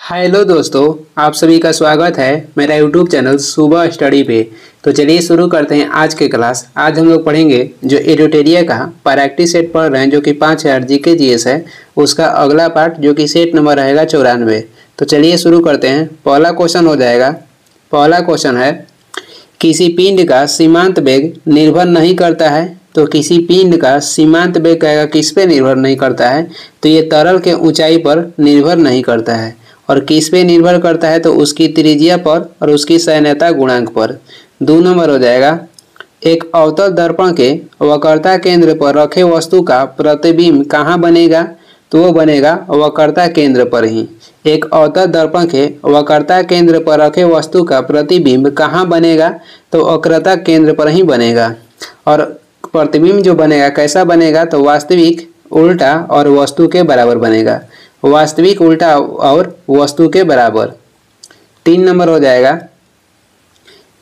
Hello दोस्तों, आप सभी का स्वागत है मेरा यूट्यूब चैनल सुबह स्टडी पे। तो चलिए शुरू करते हैं आज के क्लास। आज हम लोग पढ़ेंगे जो एडोटेरिया का प्रैक्टिस सेट पढ़ रहे हैं जो कि 5000 जीके जीएस है, उसका अगला पार्ट जो कि सेट नंबर रहेगा 94। तो चलिए शुरू करते हैं। पहला क्वेश्चन हो जाएगा। पहला क्वेश्चन है, किसी पिंड का सीमांत वेग निर्भर नहीं करता है। तो किसी पिंड का सीमांत वेग कहेगा किस पे निर्भर नहीं करता है, तो ये तरल के ऊंचाई पर निर्भर नहीं करता है। और किस पे निर्भर करता है, तो उसकी त्रिज्या पर और उसकी सैन्यता गुणांक पर। 2 नंबर हो जाएगा, एक अवतल दर्पण के वक्रता केंद्र पर रखे वस्तु का प्रतिबिंब कहाँ बनेगा, तो वो बनेगा वक्रता केंद्र पर ही। एक अवतल दर्पण के वक्रता केंद्र पर रखे वस्तु का प्रतिबिंब कहाँ बनेगा, तो वक्रता केंद्र पर ही बनेगा। और प्रतिबिंब जो बनेगा कैसा बनेगा, तो वास्तविक, उल्टा और वस्तु के बराबर बनेगा। वास्तविक, उल्टा और वस्तु के बराबर। 3 नंबर हो जाएगा,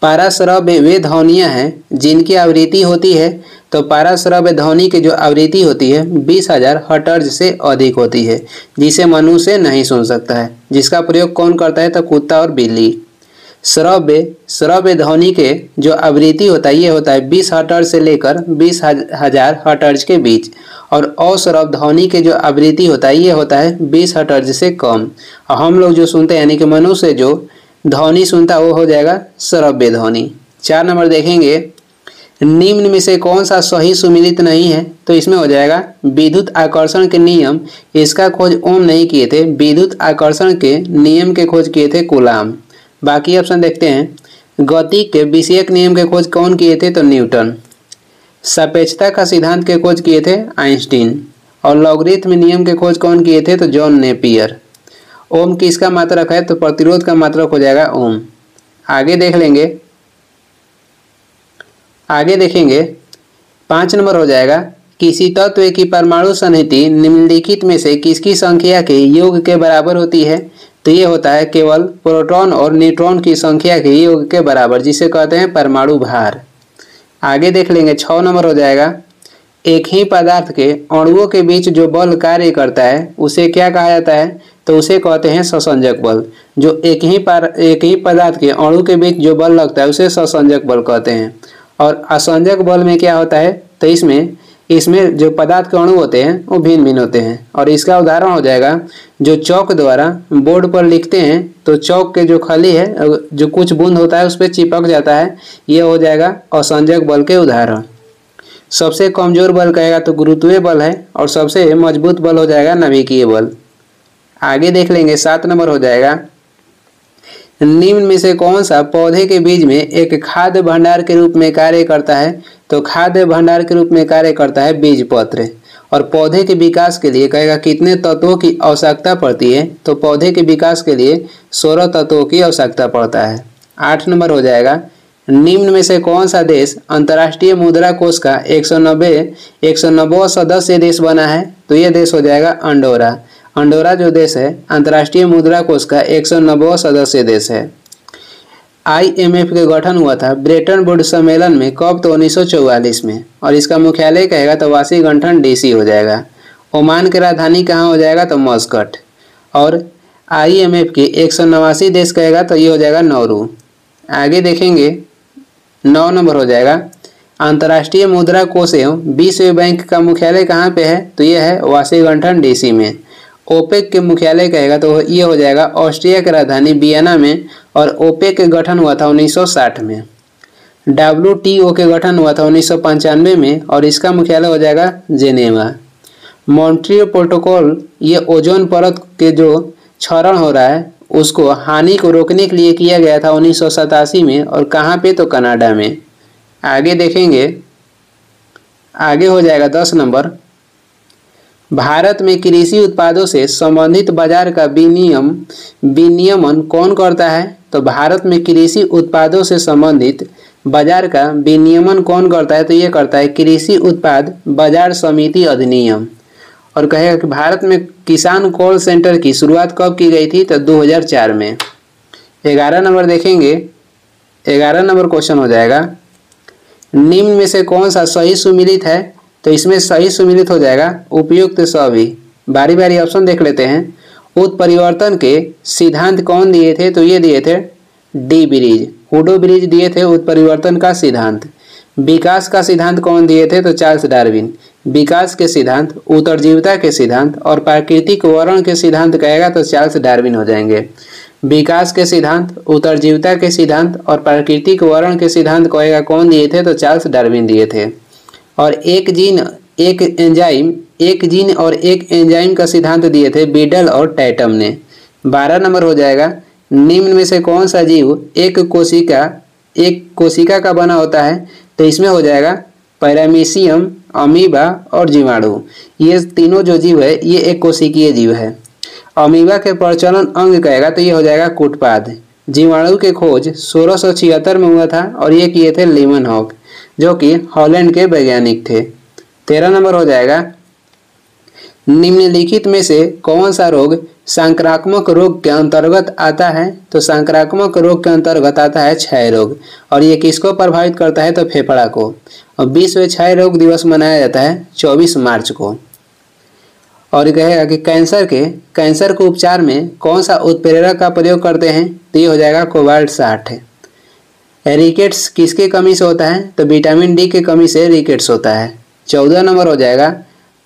पाराश्रव्य वे ध्वनियाँ हैं जिनकी आवृत्ति होती है। तो पाराश्रव्य ध्वनि की जो आवृत्ति होती है 20,000 हर्ट्ज से अधिक होती है, जिसे मनुष्य नहीं सुन सकता है। जिसका प्रयोग कौन करता है, तो कुत्ता और बिल्ली। श्रव्य ध्वनि के जो आवृत्ति होता है ये होता है 20 हर्ट्ज से लेकर 20,000 हर्ट्ज के बीच। और अश्रव्य ध्वनि के जो आवृत्ति होता है ये होता है 20 हर्ट्ज से कम। और हम लोग जो सुनते हैं यानी कि मनुष्य जो ध्वनि सुनता है वो हो जाएगा श्रव्य ध्वनि। 4 नंबर देखेंगे, निम्न में से कौन सा सही सुमिलित नहीं है। तो इसमें हो जाएगा विद्युत आकर्षण के नियम, इसका खोज ओम नहीं किए थे। विद्युत आकर्षण के नियम के खोज किए थे कूलाम। बाकी ऑप्शन देखते हैं, गति के विषयक नियम के खोज कौन किए थे, तो न्यूटन। सापेक्षता का सिद्धांत के खोज किए थे आइंस्टीन। और लॉगरिथम नियम के खोज कौन किए थे, तो जॉन नेपियर। ओम किसका मात्रक है, तो प्रतिरोध का मात्रक हो जाएगा ओम। आगे देख लेंगे। आगे देखेंगे 5 नंबर हो जाएगा, किसी तत्व की परमाणु संहति निम्नलिखित में से किसकी संख्या के योग के बराबर होती है। तो ये होता है केवल प्रोटॉन और न्यूट्रॉन की संख्या के योग के बराबर, जिसे कहते हैं परमाणु भार। आगे देख लेंगे। 6 नंबर हो जाएगा, एक ही पदार्थ के अणुओं के बीच जो बल कार्य करता है उसे क्या कहा जाता है, तो उसे कहते हैं ससंजक बल। जो एक ही पदार्थ के अणु के बीच जो बल लगता है उसे ससंजक बल कहते हैं। और असंजक बल में क्या होता है, तो इसमें जो पदार्थ के अणु होते हैं वो भिन्न भिन्न होते हैं। और इसका उदाहरण हो जाएगा, जो चौक द्वारा बोर्ड पर लिखते हैं तो चौक के जो खली है जो कुछ बूंद होता है उस पर चिपक जाता है, ये हो जाएगा असंजक बल के उदाहरण। सबसे कमजोर बल कहेगा तो गुरुत्वीय बल है, और सबसे मजबूत बल हो जाएगा नाभिकीय बल। आगे देख लेंगे। 7 नंबर हो जाएगा, निम्न में से कौन सा पौधे के बीज में एक खाद्य भंडार के रूप में कार्य करता है। तो खाद्य भंडार के रूप में कार्य करता है बीज पत्र। और पौधे के विकास के लिए कहेगा कितने तत्वों की आवश्यकता पड़ती है, तो पौधे के विकास के लिए 16 तत्वों की आवश्यकता पड़ता है। 8 नंबर हो जाएगा, निम्न में से कौन सा देश अंतर्राष्ट्रीय मुद्रा कोष का 190वां सदस्य देश बना है। तो ये देश हो जाएगा अंडोरा। अंडोरा जो देश है अंतर्राष्ट्रीय मुद्रा कोष का 190वां सदस्य देश है। IMF के गठन हुआ था ब्रेटन वुड्स सम्मेलन में कब, तो 1944 में। और इसका मुख्यालय कहेगा तो वाशिंगटन DC हो जाएगा। ओमान की राजधानी कहाँ हो जाएगा, तो मस्कट। और IMF के 189 देश कहेगा तो ये हो जाएगा नौरू। आगे देखेंगे। 9 नंबर हो जाएगा, अंतर्राष्ट्रीय मुद्रा कोष एवं विश्व बैंक का मुख्यालय कहाँ पे है, तो ये है वाशिंगटन DC में। ओपेक के मुख्यालय कहेगा तो ये हो जाएगा ऑस्ट्रिया की राजधानी वियना में। और ओपेक के गठन हुआ था 1960 में। WTO के गठन हुआ था 1995 में, और इसका मुख्यालय हो जाएगा जेनेवा। मॉन्ट्रियल प्रोटोकॉल ये ओजोन परत के जो क्षरण हो रहा है उसको हानि को रोकने के लिए किया गया था 1987 में। और कहाँ पे, तो कनाडा में। आगे देखेंगे। आगे हो जाएगा 10 नंबर, भारत में कृषि उत्पादों से संबंधित बाजार का विनियमन कौन करता है। तो भारत में कृषि उत्पादों से संबंधित बाजार का विनियमन कौन करता है, तो ये करता है कृषि उत्पाद बाजार समिति अधिनियम। और कहेगा कि भारत में किसान कॉल सेंटर की शुरुआत कब की गई थी, तो 2004 में। 11 नंबर देखेंगे। 11 नंबर क्वेश्चन हो जाएगा, निम्न में से कौन सा सही सुमिलित है। तो इसमें सही सुमिलित हो जाएगा उपयुक्त सभी। बारी बारी ऑप्शन देख लेते हैं। उत्परिवर्तन के सिद्धांत कौन दिए थे? तो ये दिए थे डी ब्रिज, हुडो ब्रिज दिए थे उत्परिवर्तन का सिद्धांत। विकास का सिद्धांत कौन दिए थे? तो चार्ल्स डार्विन। विकास के सिद्धांत, उत्तरजीविता के सिद्धांत और प्राकृतिक वर्ण के सिद्धांत कहेगा तो चार्ल्स डार्विन हो जाएंगे। विकास के सिद्धांत, उत्तरजीविता के सिद्धांत और प्राकृतिक वर्ण के सिद्धांत कहेगा कौन दिए थे? तो चार्ल्स डार्विन दिए थे। और एक जीन और एक एंजाइम का सिद्धांत दिए थे बीडल और टैटम ने। 12 नंबर हो जाएगा, निम्न में से कौन सा जीव एक कोशिका का बना होता है? तो इसमें हो जाएगा पैरामीशियम, अमीबा और जीवाणु। ये तीनों जो जीव है ये एक कोशिकीय जीव है। अमीबा के प्रचलन अंग कहेगा तो ये हो जाएगा कूटपाद। जीवाणु की खोज 1676 में हुआ था और ये किए थे लीमनहॉक, जो कि हॉलैंड के वैज्ञानिक थे। 13 नंबर हो जाएगा, निम्नलिखित में से कौन सा रोग संक्रामक रोग के अंतर्गत आता है? तो संक्रामक रोग के अंतर्गत आता है क्षय रोग, और ये किसको प्रभावित करता है? तो फेफड़ा को। और विश्व क्षय रोग दिवस मनाया जाता है 24 मार्च को। और कहेगा कि कैंसर के उपचार में कौन सा उत्प्रेरक का प्रयोग करते हैं? तो ये हो जाएगा कोबाल्ट 60। रिकेट्स किसके कमी से होता है? तो विटामिन डी की कमी से रिकेट्स होता है। 14 नंबर हो जाएगा,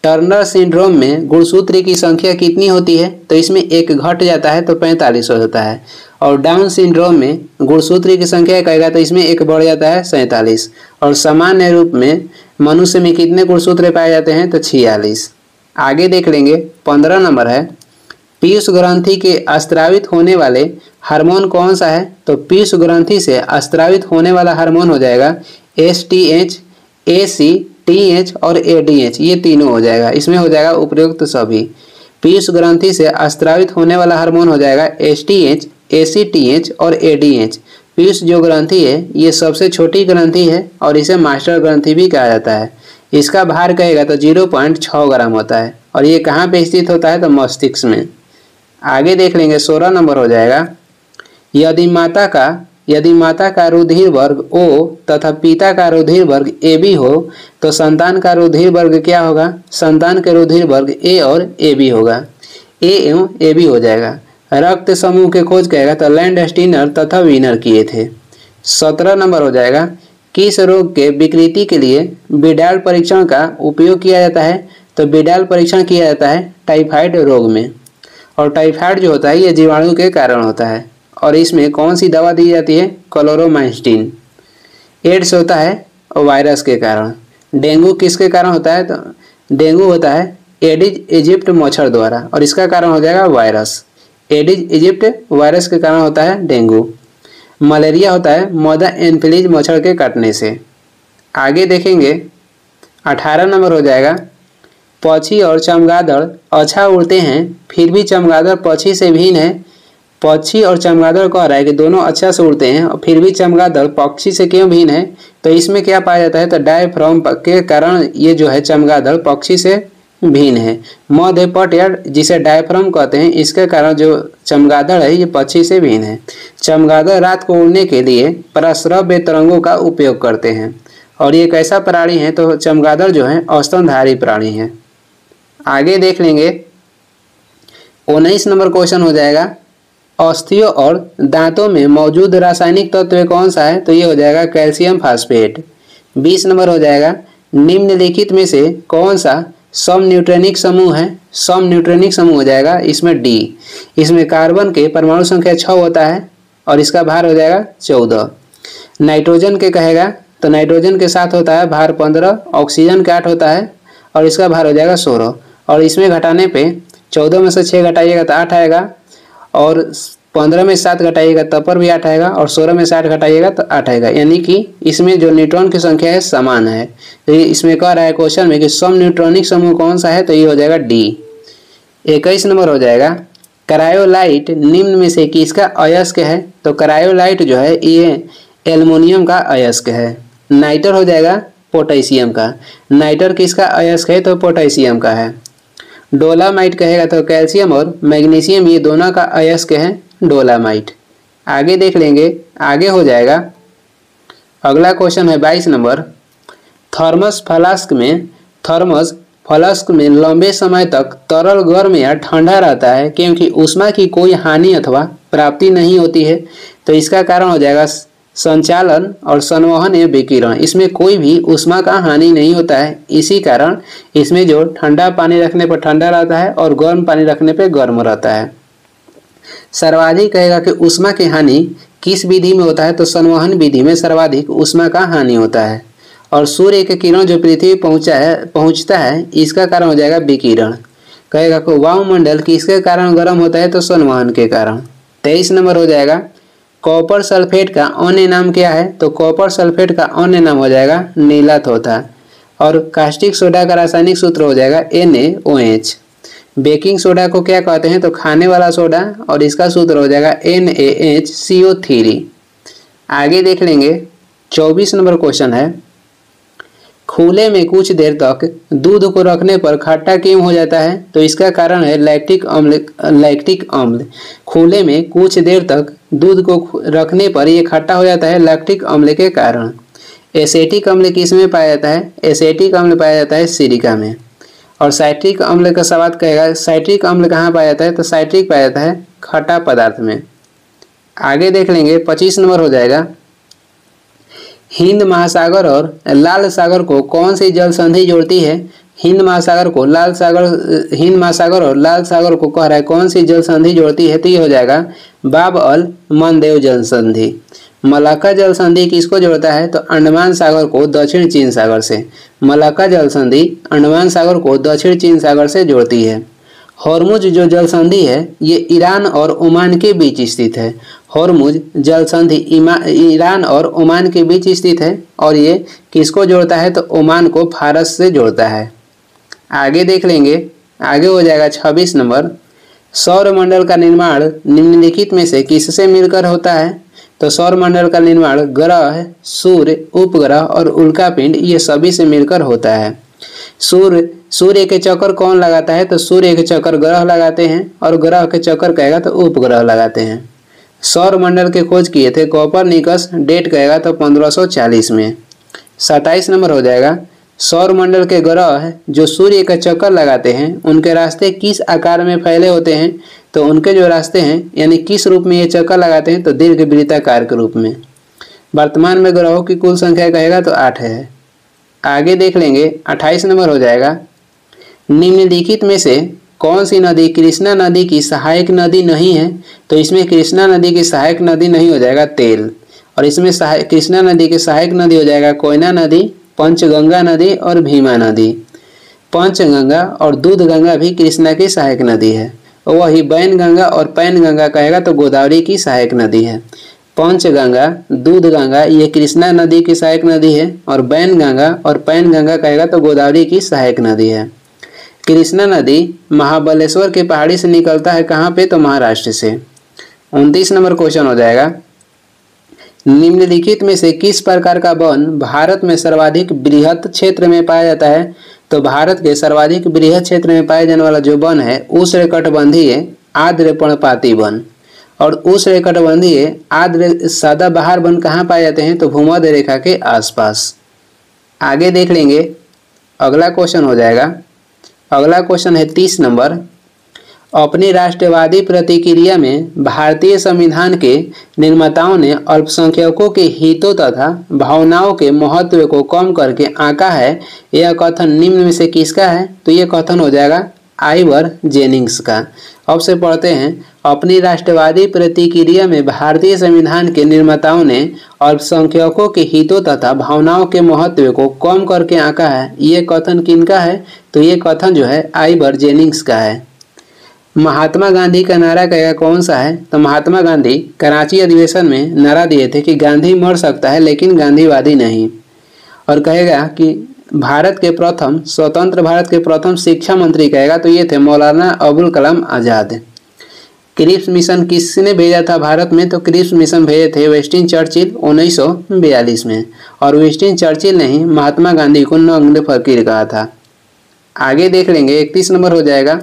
टर्नर सिंड्रोम में गुणसूत्र की संख्या कितनी होती है? तो इसमें एक घट जाता है तो 45 होता है। और डाउन सिंड्रोम में गुणसूत्र की संख्या कहेगा तो इसमें एक बढ़ जाता है 47। और सामान्य रूप में मनुष्य में कितने गुणसूत्र पाए जाते हैं? तो 46। आगे देख लेंगे, 15 नंबर है, पीयूष ग्रंथि के स्रावित होने वाले हार्मोन कौन सा है? तो पीयूष ग्रंथि से स्रावित होने वाला हार्मोन हो जाएगा STH, ACTH और ADH, ये तीनों हो जाएगा। इसमें हो जाएगा उपयुक्त सभी। पीयूष ग्रंथि से स्रावित होने वाला हार्मोन हो जाएगा STH, ACTH और ADH। पीयूष जो ग्रंथि है ये सबसे छोटी ग्रंथि है और इसे मास्टर ग्रंथि भी कहा जाता है। इसका भार कहेगा तो 0.6 ग्राम होता है और ये कहाँ पे स्थित होता है? तो मस्तिष्क में। आगे देख लेंगे, 16 नंबर हो जाएगा, यदि माता का रुधिर वर्ग O तथा पिता का रुधिर वर्ग AB हो तो संतान का रुधिर वर्ग क्या होगा? संतान के रुधिर वर्ग A और AB होगा। A एवं AB हो जाएगा। रक्त समूह के खोज कहेगा तो लैंडस्टीनर तथा वीनर किए थे। 17 नंबर हो जाएगा, किस रोग के विकृति के लिए विडाल परीक्षण का उपयोग किया जाता है? तो विडाल परीक्षण किया जाता है टाइफाइड रोग में। और टाइफाइड जो होता है ये जीवाणु के कारण होता है और इसमें कौन सी दवा दी जाती है? क्लोरोमाइसिन। एड्स होता है वायरस के कारण। डेंगू किसके कारण होता है? तो डेंगू होता है एडिज इजिप्ट मच्छर द्वारा और इसका कारण हो जाएगा वायरस। एडिज इजिप्ट वायरस के कारण होता है डेंगू। मलेरिया होता है मदर एनफिलीज मच्छर के काटने से। आगे देखेंगे, 18 नंबर हो जाएगा, पक्षी और चमगादड़ अच्छा उड़ते हैं फिर भी चमगादड़ पक्षी से भिन्न है। पक्षी और चमगादड़ कह रहा है कि दोनों अच्छा से उड़ते हैं और फिर भी चमगादड़ पक्षी से क्यों भिन्न है? तो इसमें क्या पाया जाता है? तो डायफ्राम के कारण ये जो है चमगादड़ पक्षी से भिन्न है। मध्य पट या जिसे डायफ्राम कहते हैं इसके कारण जो चमगादड़ है ये पक्षी से भिन्न है। चमगादड़ रात को उड़ने के लिए प्रस्रव्य तरंगों का उपयोग करते हैं और ये कैसा प्राणी है? तो चमगादड़ जो है स्तनधारी प्राणी है। आगे देख लेंगे, 19 नंबर क्वेश्चन हो जाएगा, अस्थियों और दांतों में मौजूद रासायनिक तत्व कौन सा है? तो ये हो जाएगा कैल्शियम फास्फेट। 20 नंबर हो जाएगा, निम्नलिखित में से कौन सा सम न्यूट्रॉनिक समूह है? सम न्यूट्रॉनिक समूह हो जाएगा इसमें डी। इसमें कार्बन के परमाणु संख्या 6 होता है और इसका भार हो जाएगा 14। नाइट्रोजन के कहेगा तो नाइट्रोजन के साथ होता है भार 15, ऑक्सीजन के 8 होता है और इसका भार हो जाएगा 16। और इसमें घटाने पे 14 में से 6 घटाइएगा तो 8 आएगा और 15 में 7 घटाइएगा तब पर भी 8 आएगा और 16 में 8 घटाइएगा तो 8 आएगा, यानी कि इसमें जो न्यूट्रॉन की संख्या है समान है। तो इसमें कह रहा है क्वेश्चन में कि सम न्यूट्रॉनिक समूह कौन सा है? तो ये हो जाएगा डी। 21 नंबर हो जाएगा, क्रायोलाइट निम्न में से किसका अयस्क है? तो क्रायोलाइट जो है ये एल्युमिनियम का अयस्क है। नाइटर हो जाएगा पोटेशियम का। नाइटर किसका अयस्क है? तो पोटेशियम का है। डोलामाइट कहेगा तो कैल्शियम और मैग्नीशियम ये दोनों का अयस्क है डोलामाइट। आगे देख लेंगे, आगे हो जाएगा, अगला क्वेश्चन है 22 नंबर, थर्मस फ्लास्क फ्लास्क में लंबे समय तक तरल गर्म या ठंडा रहता है क्योंकि ऊष्मा की कोई हानि अथवा प्राप्ति नहीं होती है। तो इसका कारण हो जाएगा संचालन और संवहन या विकिरण। इसमें कोई भी ऊष्मा का हानि नहीं होता है, इसी कारण इसमें जो ठंडा पानी रखने पर ठंडा रहता है और गर्म पानी रखने पर गर्म रहता है। सर्वाधिक कहेगा कि ऊष्मा की हानि किस विधि में होता है, तो संवहन विधि में सर्वाधिक ऊष्मा का हानि होता है। और सूर्य के किरण जो पृथ्वी पहुंचता है इसका कारण हो जाएगा विकिरण। कहेगा कि वायुमंडल किसके कारण गर्म होता है, तो संवहन के कारण। 23 नंबर हो जाएगा कॉपर सल्फेट का अन्य नाम क्या है, तो कॉपर सल्फेट का अन्य नाम हो जाएगा नीलाथोथा। और कास्टिक सोडा का रासायनिक सूत्र हो जाएगा NaOH। बेकिंग सोडा को क्या कहते हैं, तो खाने वाला सोडा, और इसका सूत्र हो जाएगा NaHCO3। आगे देख लेंगे 24 नंबर क्वेश्चन है, खुले में कुछ देर तक दूध को रखने पर खट्टा क्यों हो जाता है, तो इसका कारण है लैक्टिक अम्ल। खुले में कुछ देर तक दूध को रखने पर यह खट्टा हो जाता है लैक्टिक अम्ल के कारण। एसेटिक अम्ल किस में पाया जाता है, एसेटिक अम्ल पाया जाता है सिरिका में। और साइट्रिक अम्ल का सवाल कहेगा साइट्रिक अम्ल कहाँ पाया जाता है, तो साइट्रिक पाया जाता है खट्टा पदार्थ में। आगे देख लेंगे 25 नंबर हो जाएगा, हिंद महासागर और लाल सागर को कौन सी जल संधि जोड़ती है। हिंद महासागर और लाल सागर को कह रहा है कौन सी जल संधि जोड़ती है, तो ये हो जाएगा बाब अल मंदेव जल संधि। मलाक्का जल संधि किसको जोड़ता है, तो अंडमान सागर को दक्षिण चीन सागर से। मलाक्का जल संधि अंडमान सागर को दक्षिण चीन सागर से जोड़ती है। हॉर्मुज जो जल संधि है ये ईरान और ओमान के बीच स्थित है। हॉर्मुज जल संधि ईरान और ओमान के बीच स्थित है और ये किसको जोड़ता है, तो ओमान को फारस से जोड़ता है। आगे देख लेंगे, आगे हो जाएगा 26 नंबर, सौरमंडल का निर्माण निम्नलिखित में से किससे मिलकर होता है, तो सौरमंडल का निर्माण ग्रह, सूर्य, उपग्रह और उल्कापिंड ये सभी से मिलकर होता है। सूर्य के चक्कर कौन लगाता है, तो सूर्य के चक्कर ग्रह लगाते हैं और ग्रह के चक्कर कहेगा तो उपग्रह लगाते हैं। सौरमंडल के खोज किए थे कोपरनिकस, डेट कहेगा तो 1540 में। 27 नंबर हो जाएगा, सौरमंडल के ग्रह जो सूर्य का चक्कर लगाते हैं उनके रास्ते किस आकार में फैले होते हैं, तो उनके जो रास्ते हैं यानी किस रूप में ये चक्कर लगाते हैं, तो दीर्घवृत्ताकार के रूप में। वर्तमान में ग्रहों की कुल संख्या कहेगा तो 8 है। आगे देख लेंगे 28 नंबर हो जाएगा, निम्नलिखित में से कौन सी नदी कृष्णा नदी की सहायक नदी नहीं है, तो इसमें कृष्णा नदी की सहायक नदी नहीं हो जाएगा तेल, और इसमें कृष्णा नदी की सहायक नदी हो जाएगा कोयना नदी, पंचगंगा नदी और भीमा नदी। पंचगंगा और दूधगंगा भी कृष्णा की सहायक नदी है। वही बैनगंगा और पैनगंगा कहेगा तो गोदावरी की सहायक नदी है। पंचगंगा, दूधगंगा ये कृष्णा नदी की सहायक नदी है और बैनगंगा और पैनगंगा कहेगा तो गोदावरी की सहायक नदी है। कृष्णा नदी महाबलेश्वर की पहाड़ी से निकलता है कहाँ पे, तो महाराष्ट्र से। 29 नंबर क्वेश्चन हो जाएगा, निम्नलिखित में से किस प्रकार का वन भारत में सर्वाधिक बृहत क्षेत्र में पाया जाता है, तो भारत के सर्वाधिक बृहत क्षेत्र में पाए जाने वाला जो वन है उष्णकटिबंधीय आर्द्र पर्णपाती वन। और उष्णकटिबंधीय आर्द्र सदाबहार वन कहाँ पाए जाते हैं, तो भूमध्य रेखा के आसपास। आगे देख लेंगे, अगला क्वेश्चन हो जाएगा, अगला क्वेश्चन है 30 नंबर, अपनी राष्ट्रवादी प्रतिक्रिया में भारतीय संविधान के निर्माताओं ने अल्पसंख्यकों के हितों तथा भावनाओं के महत्व को कम करके आंका है। यह कथन निम्न में से किसका है, तो यह कथन हो जाएगा आइवर जेनिंग्स का। अब से पढ़ते हैं, अपनी राष्ट्रवादी प्रतिक्रिया में भारतीय संविधान के निर्माताओं ने अल्पसंख्यकों के हितों तथा भावनाओं के महत्व को कम करके आंका है। ये कथन किनका है, तो ये कथन जो है आइवर जेनिंग्स का है। महात्मा गांधी का नारा कहेगा कौन सा है, तो महात्मा गांधी कराची अधिवेशन में नारा दिए थे कि गांधी मर सकता है लेकिन गांधीवादी नहीं। और कहेगा कि भारत के प्रथम स्वतंत्र भारत के प्रथम शिक्षा मंत्री कहेगा तो ये थे मौलाना अबुल कलाम आज़ाद। क्रिप्स मिशन किसने भेजा था भारत में, तो क्रिप्स मिशन भेजे थे विंस्टन चर्चिल 1942 में। और विंस्टन चर्चिल ने ही महात्मा गांधी को नग्न फकीर कहा था। आगे देख लेंगे 31 नंबर हो जाएगा,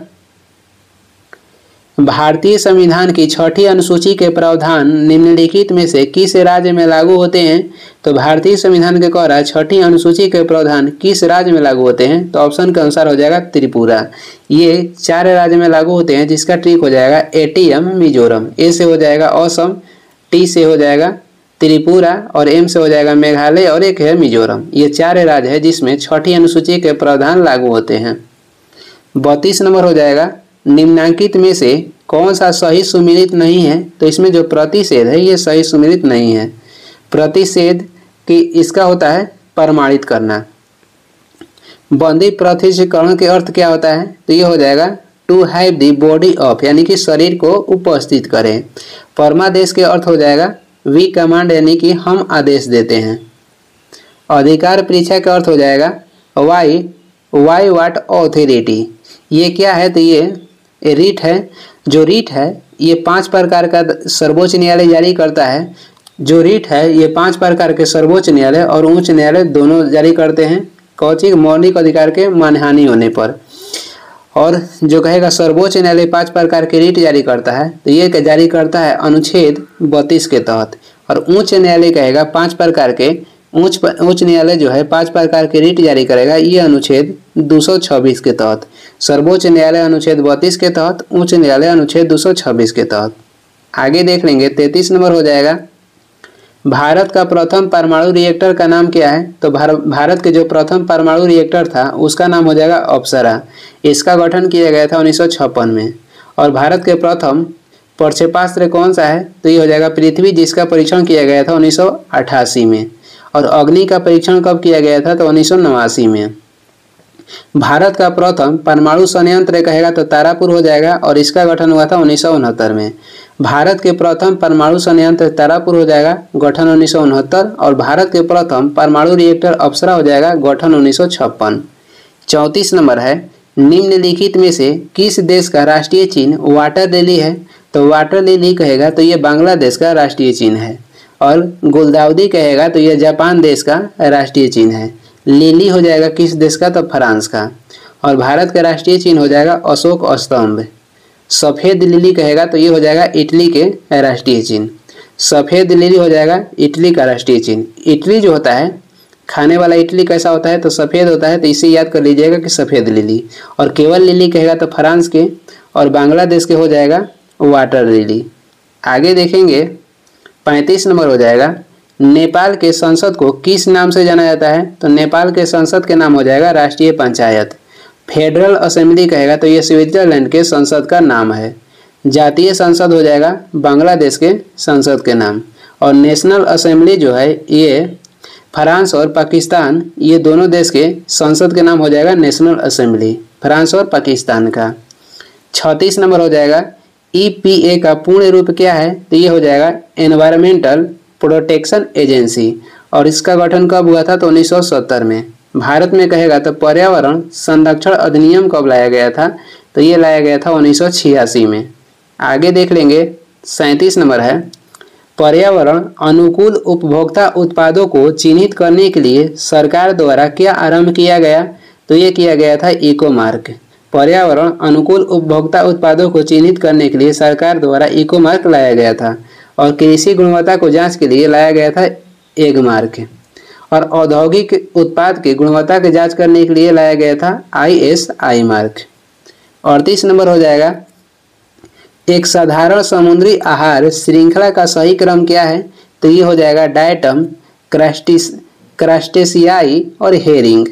भारतीय संविधान की 6ठी अनुसूची के प्रावधान निम्नलिखित में से किस राज्य में लागू होते हैं? तो भारतीय संविधान के कह रहा है 6ठी अनुसूची के प्रावधान किस राज्य में लागू होते हैं? तो ऑप्शन के अनुसार हो जाएगा त्रिपुरा। ये 4 राज्य में लागू होते हैं, जिसका ट्रिक हो जाएगा एटीएम मिजोरम, ए से हो जाएगा असम, टी से हो जाएगा त्रिपुरा और एम से हो जाएगा मेघालय और एक है मिजोरम। ये 4 राज्य है जिसमें 6ठी अनुसूची के प्रावधान लागू होते हैं। 32 नंबर हो जाएगा निम्नांकित में से कौन सा सही सुमेलित नहीं है? तो इसमें जो प्रतिषेध है ये सही सुमेलित नहीं है। प्रतिषेध की इसका होता है प्रमाणित करना। बंदी प्रत्यक्षीकरण के अर्थ क्या होता है? तो ये हो जाएगा to have the body of, यानी कि शरीर को उपस्थित करें। परमादेश के अर्थ हो जाएगा वी कमांड, यानी कि हम आदेश देते हैं। अधिकार परीक्षा का अर्थ हो जाएगा वाई व्हाट ऑथोरिटी। ये क्या है? तो ये रीट है। जो रीट है ये 5 प्रकार का सर्वोच्च न्यायालय जारी करता है। जो रीट है ये 5 प्रकार के सर्वोच्च न्यायालय और उच्च न्यायालय दोनों जारी करते हैं कौचिक मौलिक अधिकार के मानहानि होने पर। और जो कहेगा सर्वोच्च न्यायालय 5 प्रकार के रीट जारी करता है, तो ये जारी करता है अनुच्छेद 32 के तहत। और उच्च न्यायालय कहेगा 5 प्रकार के उच्च न्यायालय जो है 5 प्रकार के रीट जारी करेगा, ये अनुच्छेद 226 के तहत। सर्वोच्च न्यायालय अनुच्छेद 32 के तहत, उच्च न्यायालय अनुच्छेद 226 के तहत। आगे देख लेंगे 33 नंबर हो जाएगा भारत का प्रथम परमाणु रिएक्टर का नाम क्या है? तो भारत के जो प्रथम परमाणु रिएक्टर था उसका नाम हो जाएगा अप्सरा। इसका गठन किया गया था 1956 में। और भारत के प्रथम प्रक्षेपास्त्र कौन सा है? तो ये हो जाएगा पृथ्वी, जिसका परीक्षण किया गया था 1988 में। और अग्नि का परीक्षण कब किया गया था? तो 1989 में। भारत का प्रथम परमाणु संयंत्र कहेगा तो तारापुर हो जाएगा और इसका गठन हुआ था 1969 में। भारत के प्रथम परमाणु संयंत्र तारापुर हो जाएगा, गठन 1969। और भारत के प्रथम परमाणु रिएक्टर अप्सरा हो जाएगा, गठन 1956। 34 नंबर है निम्नलिखित में से किस देश का राष्ट्रीय चिन्ह वाटर लिली है? तो वाटर लिली कहेगा तो ये बांग्लादेश का राष्ट्रीय चिन्ह है। और गुलदाउदी कहेगा तो ये जापान देश का राष्ट्रीय चिन्ह है। लिली हो जाएगा किस देश का? तो फ्रांस का। और भारत का राष्ट्रीय चिन्ह हो जाएगा अशोक स्तंभ। सफ़ेद लिली कहेगा तो ये हो जाएगा इटली के राष्ट्रीय चिन्ह। सफ़ेद लिली हो जाएगा इटली का राष्ट्रीय चिन्ह। इटली जो होता है खाने वाला इटली कैसा होता है? तो सफ़ेद होता है, तो इसे याद कर लीजिएगा कि सफ़ेद लिली। और केवल लिली कहेगा तो फ्रांस के। और बांग्लादेश के हो जाएगा वाटर लिली। आगे देखेंगे 35 नंबर हो जाएगा नेपाल के संसद को किस नाम से जाना जाता है? तो नेपाल के संसद के नाम हो जाएगा राष्ट्रीय पंचायत। फेडरल असेंबली कहेगा तो ये स्विट्जरलैंड के संसद का नाम है। जातीय संसद हो जाएगा बांग्लादेश के संसद के नाम। और नेशनल असेंबली जो है ये फ्रांस और पाकिस्तान, ये दोनों देश के संसद के नाम हो जाएगा नेशनल असेंबली, फ्रांस और पाकिस्तान का। 36 नंबर हो जाएगा EPA का पूर्ण रूप क्या है? तो ये हो जाएगा एनवायरमेंटल प्रोटेक्शन एजेंसी। और इसका गठन कब हुआ था? तो 1970 में। भारत में कहेगा तो पर्यावरण संरक्षण अधिनियम कब लाया गया था? तो ये लाया गया था 1986 में। आगे देख लेंगे 37 नंबर है पर्यावरण अनुकूल उपभोक्ता उत्पादों को चिन्हित करने के लिए सरकार द्वारा क्या आरंभ किया गया? तो ये किया गया था इको मार्क। पर्यावरण अनुकूल उपभोक्ता उत्पादों को चिन्हित करने के लिए सरकार द्वारा इको मार्क लाया गया था। और कृषि गुणवत्ता को जांच के लिए लाया गया था एग मार्क। और औद्योगिक उत्पाद की गुणवत्ता की जांच करने के लिए लाया गया था ISI मार्क। 38 नंबर हो जाएगा एक साधारण समुद्री आहार श्रृंखला का सही क्रम क्या है? तो ये हो जाएगा डायटम, क्रस्टेशियाई और हेरिंग।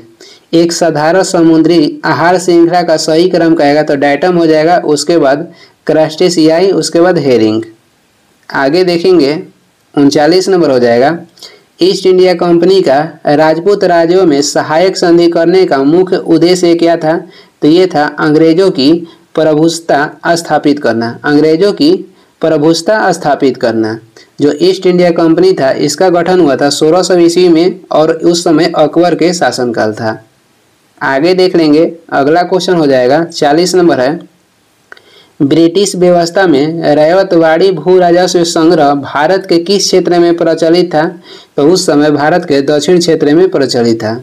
एक साधारण समुद्री आहार श्रृंखला का सही क्रम कहेगा तो डायटम हो जाएगा, उसके बाद क्रस्टेशियाई, उसके बाद हेरिंग। आगे देखेंगे 39 नंबर हो जाएगा ईस्ट इंडिया कंपनी का राजपूत राज्यों में सहायक संधि करने का मुख्य उद्देश्य क्या था? तो ये था अंग्रेजों की प्रभुसत्ता स्थापित करना। अंग्रेजों की प्रभुसत्ता स्थापित करना। जो ईस्ट इंडिया कंपनी था इसका गठन हुआ था 1600 ईस्वी में और उस समय अकबर के शासनकाल था। आगे देख लेंगे अगला क्वेश्चन हो जाएगा 40 नंबर है ब्रिटिश व्यवस्था में रैयतवाड़ी भू राजस्व संग्रह भारत के किस क्षेत्र में प्रचलित था? तो उस समय भारत के दक्षिण क्षेत्र में प्रचलित था।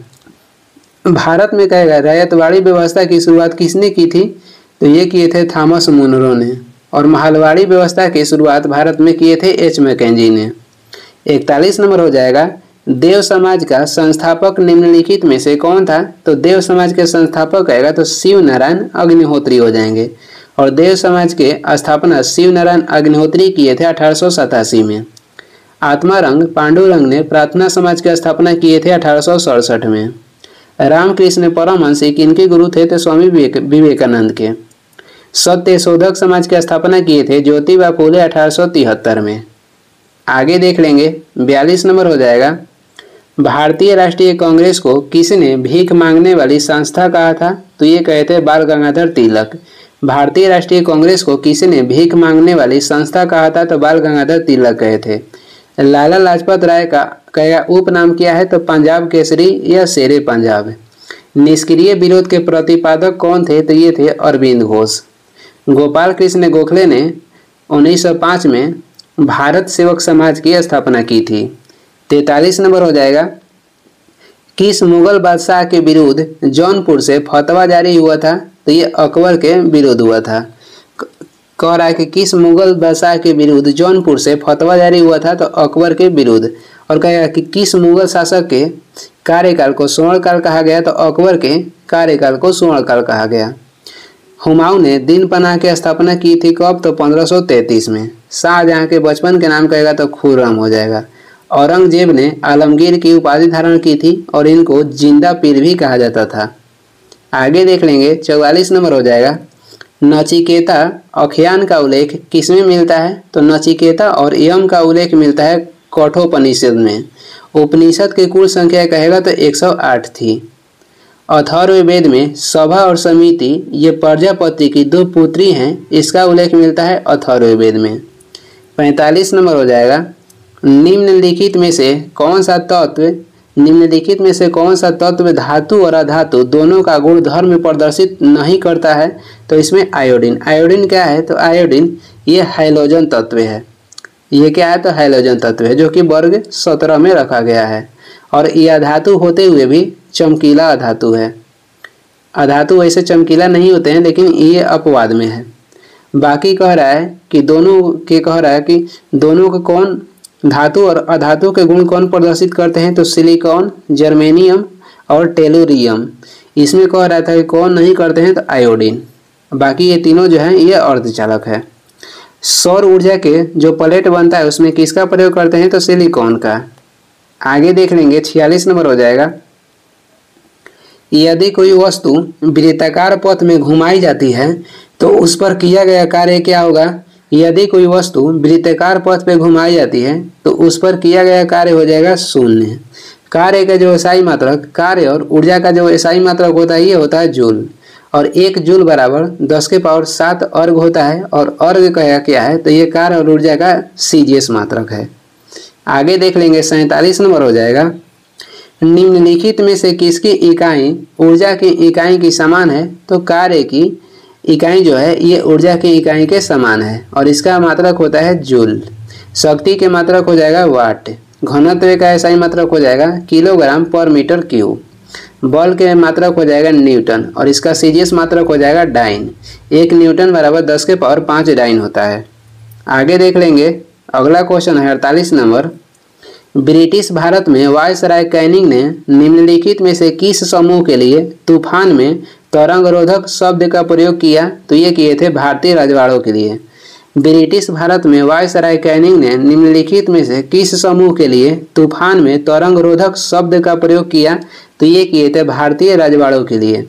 भारत में कहेगा रैयतवाड़ी व्यवस्था की शुरुआत किसने की थी? तो ये किए थे थॉमस मुनरो ने। और महलवाड़ी व्यवस्था की शुरुआत भारत में किए थे एच मैकेंजी ने। 41 नंबर हो जाएगा, देव समाज का संस्थापक निम्नलिखित में से कौन था? तो देव समाज के संस्थापक आएगा तो शिव नारायण अग्निहोत्री हो जाएंगे। और देव समाज के स्थापना शिव नारायण अग्निहोत्री किए थे 1887 में। आत्मारंग पांडुरंग ने प्रार्थना समाज की स्थापना किए थे 1867 में। रामकृष्ण परमहंस किनके गुरु थे? तो स्वामी विवेकानंद के। सत्य शोधक समाज की स्थापना किए थे ज्योतिबा फुले 1873 में। आगे देख लेंगे, 42 नंबर हो जाएगा, भारतीय राष्ट्रीय कांग्रेस को किसने भीख मांगने वाली संस्था कहा था? तो ये कहे थे बाल गंगाधर तिलक। भारतीय राष्ट्रीय कांग्रेस को किसने भीख मांगने वाली संस्था कहा था? तो बाल गंगाधर तिलक कहे थे। लाला लाजपत राय का उपनाम क्या है? तो पंजाब केसरी या शेरे पंजाब। निष्क्रिय विरोध के प्रतिपादक कौन थे? तो ये थे अरविंद घोष। गोपाल कृष्ण गोखले ने 1905 में भारत सेवक समाज की स्थापना की थी। 43 नंबर हो जाएगा, किस मुगल बादशाह के विरुद्ध जौनपुर से फतवा जारी हुआ था? तो ये अकबर के विरुद्ध हुआ था। कह रहा है कि किस मुगल बादशाह के विरुद्ध जौनपुर से फतवा जारी हुआ था? तो अकबर के विरुद्ध। और कहेगा कि किस मुगल शासक के कार्यकाल को स्वर्णकाल कहा गया? तो अकबर के कार्यकाल को स्वर्णकाल कहा गया। हुमायूं ने दिन पनाह की स्थापना की थी कब? तो 1533 में। शाहजहां के बचपन के नाम कहेगा तो खुर्रम हो जाएगा। औरंगजेब ने आलमगीर की उपाधि धारण की थी और इनको जिंदा पीर भी कहा जाता था। आगे देख लेंगे, 44 नंबर हो जाएगा, नचिकेता आख्यान का उल्लेख किसमें मिलता है? तो नचिकेता और यम का उल्लेख मिलता है कठोपनिषद में। उपनिषद की कुल संख्या कहेगा तो 108 थी। अथर्ववेद में सभा और समिति ये प्रजापति की 2 पुत्री हैं, इसका उल्लेख मिलता है अथर्ववेद में। 45 नंबर हो जाएगा, निम्नलिखित में से कौन सा तत्व धातु और अधातु दोनों का गुण धर्म प्रदर्शित नहीं करता है? तो इसमें आयोडीन। आयोडीन क्या है? तो आयोडीन ये हैलोजन तत्व है। ये क्या है? तो हैलोजन तत्व है, जो कि वर्ग 17 में रखा गया है। और ये अधातु होते हुए भी चमकीला अधातु है। अधातु वैसे चमकीला नहीं होते हैं, लेकिन ये अपवाद में है। बाकी कह रहा है कि दोनों के कौन धातु और अधातु के गुण कौन प्रदर्शित करते हैं? तो सिलिकॉन, जर्मेनियम और टेलुरियम। इसमें कह रहा था कि कौन नहीं करते हैं? तो आयोडीन। बाकी ये तीनों जो है ये अर्धचालक है। सौर ऊर्जा के जो प्लेट बनता है उसमें किसका प्रयोग करते हैं? तो सिलिकॉन का। आगे देख लेंगे, 46 नंबर हो जाएगा, यदि कोई वस्तु वृत्ताकार पथ में घुमाई जाती है तो उस पर किया गया कार्य क्या होगा? यदि कोई वस्तु वृत्ताकार पथ पे घुमाई जाती है तो उस पर किया गया कार्य हो जाएगा शून्य। कार्य का जो एसआई मात्रक, कार्य और ऊर्जा का जो एसआई मात्रक होता है ये होता है जूल। और 1 जूल बराबर 10⁷ अर्घ होता है। और अर्घ का क्या है? तो ये कार्य और ऊर्जा का सीजीएस मात्रक है। आगे देख लेंगे, 47 नंबर हो जाएगा, निम्नलिखित में से किसकी इकाई ऊर्जा की इकाई की समान है? तो कार्य की इकाई जो है ये ऊर्जा की इकाई के समान है और इसका मात्रक होता है जूल। शक्ति के मात्रक हो जाएगा वाट। घनत्व का एसआई मात्रक हो जाएगा किलोग्राम पर मीटर क्यूब। बल के मात्रक हो जाएगा न्यूटन और इसका सीजीएस मात्रक हो जाएगा डाइन। 1 न्यूटन बराबर 10⁵ डाइन होता है। आगे देख लेंगे, अगला क्वेश्चन है 48 नंबर, ब्रिटिश भारत में वायसराय कैनिंग ने निम्नलिखित में से किस समूह के लिए तूफान में तरंग रोधक शब्द का प्रयोग किया? तो ये किए थे भारतीय रजवाड़ों के लिए। ब्रिटिश भारत में वायसराय कैनिंग ने निम्नलिखित में से किस समूह के लिए तूफान में तरंग रोधक शब्द का प्रयोग किया? तो ये किए थे भारतीय रजवाड़ों के लिए।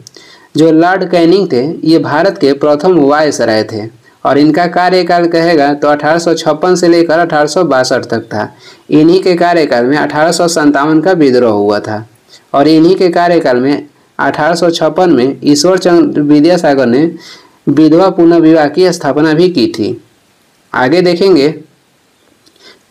जो लॉर्ड कैनिंग थे ये भारत के प्रथम वायसराय थे और इनका कार्यकाल कहेगा तो 1856 से लेकर 1862 तक था। इन्हीं के कार्यकाल में 1857 का विद्रोह हुआ था और इन्हीं के कार्यकाल में 1856 में ईश्वर चंद्र विद्यासागर ने विधवा पुनर्विवाह की स्थापना भी की थी। आगे देखेंगे,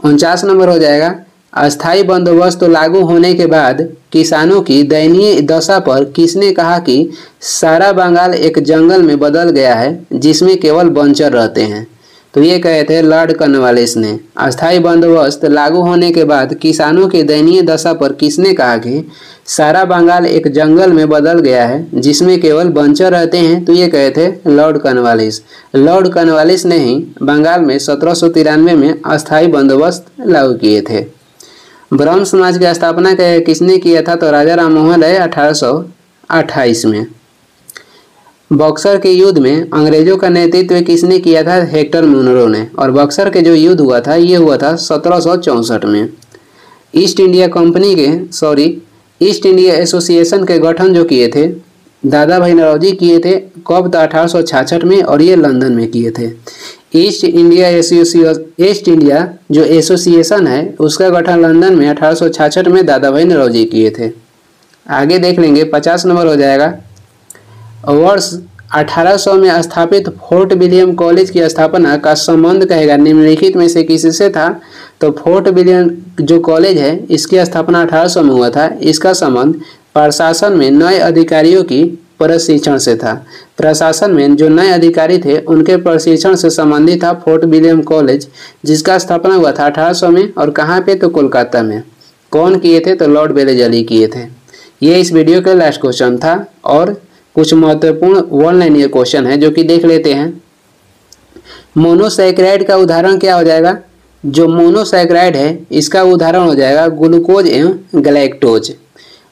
49 नंबर हो जाएगा, अस्थायी बंदोबस्त लागू होने के बाद किसानों की दयनीय दशा पर किसने कहा कि सारा बंगाल एक जंगल में बदल गया है जिसमें केवल बंचर रहते हैं? तो ये कहे थे लॉर्ड कॉर्नवालिस ने। अस्थायी बंदोबस्त लागू होने के बाद किसानों की दयनीय दशा पर किसने कहा कि सारा बंगाल एक जंगल में बदल गया है जिसमें केवल बंचर रहते हैं? तो ये कहे थे लॉर्ड कॉर्नवालिस। लॉर्ड कॉर्नवालिस ने ही बंगाल में 1793 में अस्थायी बंदोबस्त लागू किए थे। ब्रह्म समाज की स्थापना किसने किया था? तो राजा राम मोहन राय 1828 में। बक्सर के युद्ध में अंग्रेजों का नेतृत्व किसने किया था? हेक्टर मुनरो ने। और बक्सर के जो युद्ध हुआ था ये हुआ था 1764 में। ईस्ट इंडिया एसोसिएशन के गठन जो किए थे दादा भाई नौरोजी किए थे। कब? तो 1866 में, और ये लंदन में किए थे। ईस्ट इंडिया जो एसोसिएशन है उसका गठन लंदन में 1866 में दादा भाई नौरोजी किए थे। आगे देख लेंगे, 50 नंबर हो जाएगा। वर्ष 1800 में स्थापित फोर्ट विलियम कॉलेज की स्थापना का संबंध कहेगा निम्नलिखित में से किससे था? तो फोर्ट विलियम जो कॉलेज है इसकी स्थापना 1800 में हुआ था। इसका संबंध प्रशासन में नए अधिकारियों की प्रशिक्षण से था। प्रशासन में जो नए अधिकारी थे उनके प्रशिक्षण से संबंधित था फोर्ट विलियम कॉलेज, जिसका स्थापना हुआ था 1800 में। और कहाँ पे? तो कोलकाता में। कौन किए थे? तो लॉर्ड बेलेजली किए थे। ये इस वीडियो का लास्ट क्वेश्चन था और कुछ महत्वपूर्ण वन लाइनियर क्वेश्चन है जो कि देख लेते हैं। मोनोसैकेराइड का उदाहरण क्या हो जाएगा? जो मोनोसैकेराइड है इसका उदाहरण हो जाएगा ग्लूकोज एवं गलैक्टोज।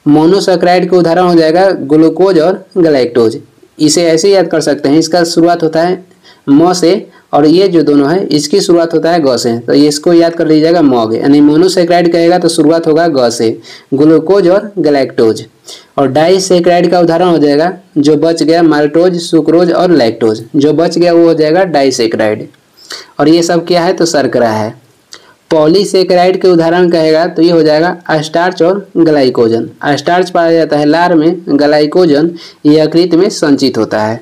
मोनोसैकेराइड का उदाहरण हो जाएगा ग्लूकोज और गलैक्टोज। इसे ऐसे याद कर सकते हैं, इसका शुरुआत होता है म से और ये जो दोनों है इसकी शुरुआत होता है ग से। तो ये इसको याद कर लीजिएगा मॉग, यानी मोनोसैकेराइड कहेगा तो शुरुआत होगा ग से, ग्लूकोज और गलैक्टोज। और डाइसैकेराइड का उदाहरण हो जाएगा जो बच गया माल्टोज, सुक्रोज और लैक्टोज। जो बच गया वो हो जाएगा डाइसैकेराइड। और ये सब क्या है? तो शर्करा है। पॉलीसैकेराइड के उदाहरण कहेगा तो ये हो जाएगा स्टार्च और ग्लाइकोजन। स्टार्च पाया जाता है लार में, ग्लाइकोजन यकृत में संचित होता है।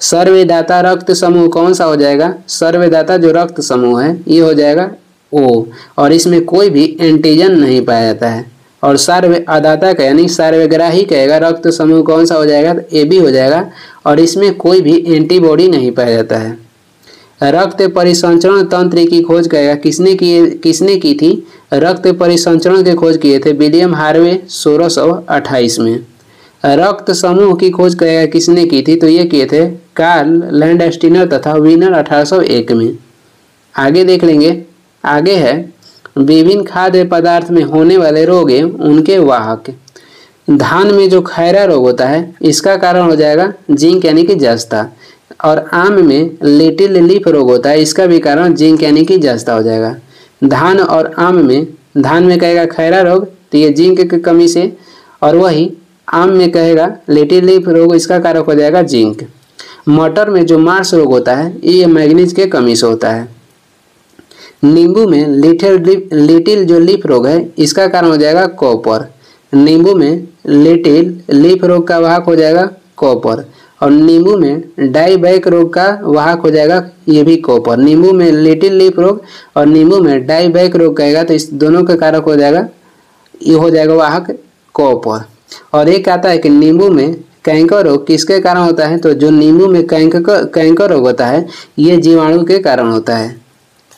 सर्वदाता रक्त समूह कौन सा हो जाएगा? सर्वदाता जो रक्त समूह है ये हो जाएगा O, और इसमें कोई भी एंटीजन नहीं पाया जाता है। और सर्वअदाता का यानी सर्वग्राही कहेगा रक्त समूह कौन सा हो जाएगा? तो AB हो जाएगा, और इसमें कोई भी एंटीबॉडी नहीं पाया जाता है। रक्त परिसंचरण तंत्र की खोज कहेगा किसने की थी? रक्त परिसंचरण की खोज किए थे विलियम हार्वे 1628 में। रक्त समूह की खोज कहेगा किसने की थी? तो ये किए थे कार्ल लैंडस्टीनर तथा वीनर 1801 में। आगे देख लेंगे। आगे है विभिन्न खाद्य पदार्थ में होने वाले रोग उनके वाहक। धान में जो खैरा रोग होता है इसका कारण हो जाएगा जिंक यानी कि जस्ता। और आम में लिटिल लीफ रोग होता है, इसका भी कारण जिंक यानी कि जस्ता हो जाएगा। धान और आम में, धान में कहेगा खैरा रोग तो ये जिंक की कमी से, और वही आम में कहेगा लिटिल लीफ रोग, इसका कारक हो जाएगा जिंक। मटर में जो मार्स रोग होता है ये मैग्नीज के कमी से होता है। नींबू में लिटिल जो लीफ रोग है इसका कारण हो जाएगा कॉपर। नींबू में लिटिल लीफ रोग का वाहक हो जाएगा कॉपर। और नींबू में डाईबैक रोग का वाहक हो जाएगा ये भी कॉपर। नींबू में लिटिल लीफ रोग और नींबू में डाईबैक रोग कहेगा तो इस दोनों का कारक हो जाएगा, ये हो जाएगा वाहक कॉपर। और एक आता है कि नींबू में कैंकर रोग किसके कारण होता है? तो जो नींबू में कैंकर रोग होता है ये जीवाणु के कारण होता है।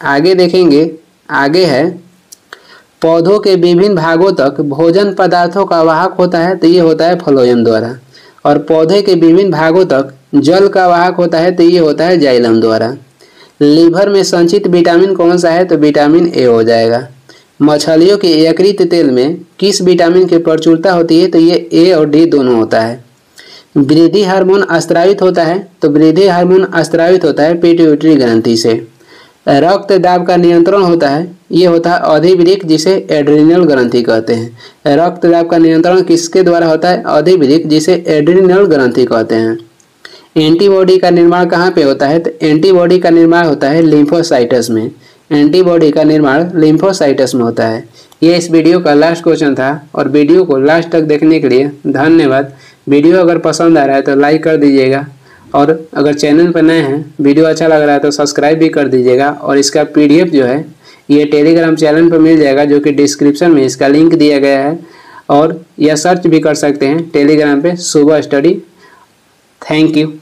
आगे देखेंगे। आगे है पौधों के विभिन्न भागों तक भोजन पदार्थों का वाहक होता है तो ये होता है फ्लोएम द्वारा। और पौधे के विभिन्न भागों तक जल का वाहक होता है तो ये होता है जाइलम द्वारा। लीवर में संचित विटामिन कौन सा है? तो विटामिन ए हो जाएगा। मछलियों के यकृत तेल में किस विटामिन की प्रचुरता होती है? तो ये ए और डी दोनों होता है। वृद्धि हार्मोन स्रावित होता है तो वृद्धि हार्मोन स्रावित होता है पिट्यूटरी ग्रंथि से। रक्त दाब का नियंत्रण होता है ये होता है अधिवृक्क जिसे एड्रिनल ग्रंथि कहते हैं। रक्त दाब का नियंत्रण किसके द्वारा होता है? अधिवृक्क जिसे एड्रिनल ग्रंथि कहते हैं। एंटीबॉडी का निर्माण कहाँ पे होता है? तो एंटीबॉडी का निर्माण होता है लिम्फोसाइटस में। एंटीबॉडी का निर्माण लिम्फोसाइटस में होता है। ये इस वीडियो का लास्ट क्वेश्चन था और वीडियो को लास्ट तक देखने के लिए धन्यवाद। वीडियो अगर पसंद आ रहा है तो लाइक कर दीजिएगा, और अगर चैनल पर नए हैं वीडियो अच्छा लग रहा है तो सब्सक्राइब भी कर दीजिएगा। और इसका PDF जो है ये टेलीग्राम चैनल पर मिल जाएगा जो कि डिस्क्रिप्शन में इसका लिंक दिया गया है, और यह सर्च भी कर सकते हैं टेलीग्राम पे शुभ स्टडी। Thank you.